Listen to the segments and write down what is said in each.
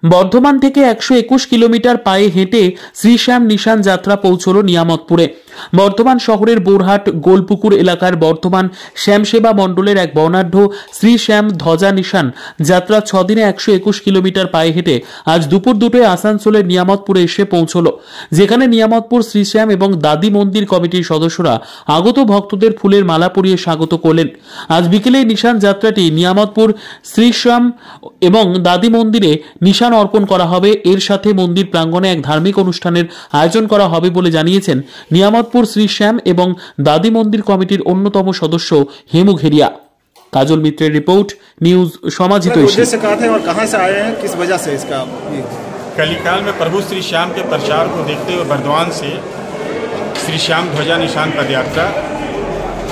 বর্ধমান থেকে 121 কিলোমিটার পায়ে হেঁটে শ্রীশ্যাম নিশান যাত্রা পৌঁছল নিয়ামতপুরে। বর্ধমান শহরের বোরহাট গোলপুকুর এলাকার বর্ধমান শ্যামসেবা মণ্ডলের এক বর্ণাঢ্য শ্রীশ্যাম ধ্বজা নিশান যাত্রা 6 দিনে 121 কিলোমিটার পায়ে হেঁটে আজ দুপুর 2টায় আসানসোলের নিয়ামতপুরে এসে পৌঁছল, যেখানে নিয়ামতপুর শ্রীশ্যাম এবং দাদি মন্দির কমিটির সদস্যরা আগত ভক্তদের ফুলের মালা পরিয়ে স্বাগত করলেন। আজ বিকেলে নিশান যাত্রাটি নিয়ামতপুর শ্রীশ্যাম এবং দাদি মন্দিরে নিশান অর্পণ করা হবে। এর সাথে মন্দির প্রাঙ্গণে এক ধার্মিক অনুষ্ঠানের আয়োজন করা হবে বলে জানিয়েছেন নিয়ামতপুর শ্রীশ্যাম এবং দাদি মন্দির কমিটির অন্যতম সদস্য হেমু ঘেরিয়া। काजल मित्रेर रिपोर्ट, न्यूज समाजित। कलिकाल में प्रभु श्री श्याम के प्रचार को देखते हुए बर्दवान से श्री श्याम ध्वजा निशान पदयात्रा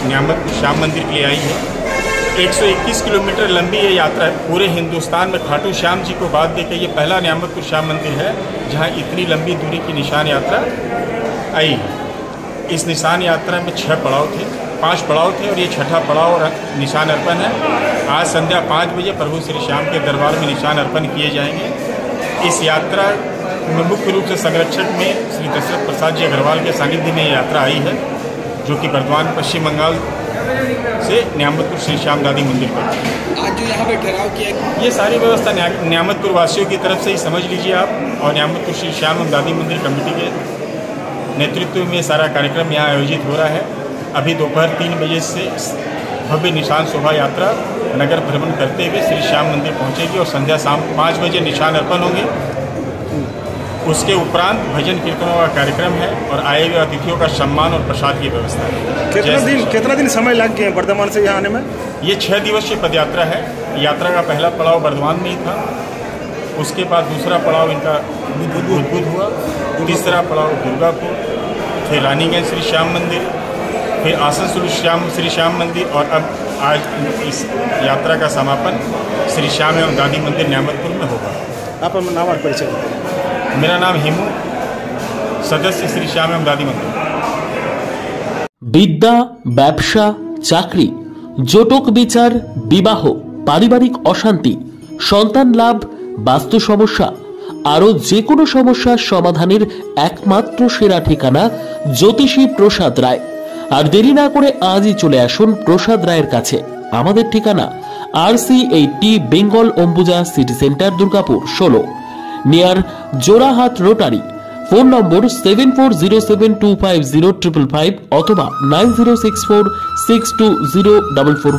नियामतपुर श्याम मंदिर के लिए आई है। 121 किलोमीटर लंबी ये यात्रा है। पूरे हिंदुस्तान में खाटू श्याम जी को बाद देकर ये पहला नियामतपुर श्याम मंदिर है जहां इतनी लंबी दूरी की निशान यात्रा आई। इस निशान यात्रा में 5 पड़ाव थे और ये 6ठा पड़ाव और निशान अर्पण है। आज संध्या 5 बजे प्रभु श्री श्याम के दरबार में निशान अर्पण किए जाएंगे। इस यात्रा में मुख्य रूप से संरक्षक में श्री दशरथ प्रसाद जी अग्रवाल के सानिध्य में यात्रा आई है, जो कि बर्दवान पश्चिम बंगाल से नियामतपुर श्री श्याम दादी मंदिर पर। आज जो यहाँ पे ठहराव किया, ये सारी व्यवस्था नियामतपुर वासियों की तरफ से ही समझ लीजिए आप, और नियामतपुर श्री श्याम दादी मंदिर कमेटी के नेतृत्व में सारा कार्यक्रम यहाँ आयोजित हो रहा है। अभी दोपहर 3 बजे से भव्य निशान शोभा यात्रा नगर भ्रमण करते हुए श्री श्याम मंदिर पहुँचेगी और संध्या शाम 5 बजे निशान अर्पण होंगे। उसके उपरांत भजन कीर्तनों का कार्यक्रम है और आए हुए अतिथियों का सम्मान और प्रसाद की व्यवस्था है। कितना दिन समय लग गए बर्धमान से यहाँ आने में? ये 6 दिवसीय पदयात्रा है। यात्रा का पहला पड़ाव बर्धमान में ही था, उसके बाद दूसरा पड़ाव इनका बुध हुआ, तीसरा पड़ाव दुर्गापुर, फिर रानीगंज श्री श्याम मंदिर, फिर आसनसोल श्री श्याम मंदिर, और अब आज इस यात्रा का समापन श्री श्याम एवं दादी मंदिर नियामतपुर में होगा। आप नाम और परिचय? मेरा नाम हेमू, सदस्य श्री श्याम एवं दादी मंदिर। বিদ্যা, ব্যবসা, চাকরি, জটক বিচার, বিবাহ, পারিবারিক অশান্তি, সন্তান লাভ, বাস্তু সমস্যা, আরো যে কোনো সমস্যার সমাধানের একমাত্র সেরা ঠিকানা জ্যোতিষী প্রসাদ রায়। আর দেরি না করে আজই চলে আসুন প্রসাদ রায়ের কাছে। আমাদের ঠিকানা RC80 Bengal Ambuja city centre, Durgapur 16, near Jorhat rotary. Phone নম্বর 7407250555 অথবা 9064620444।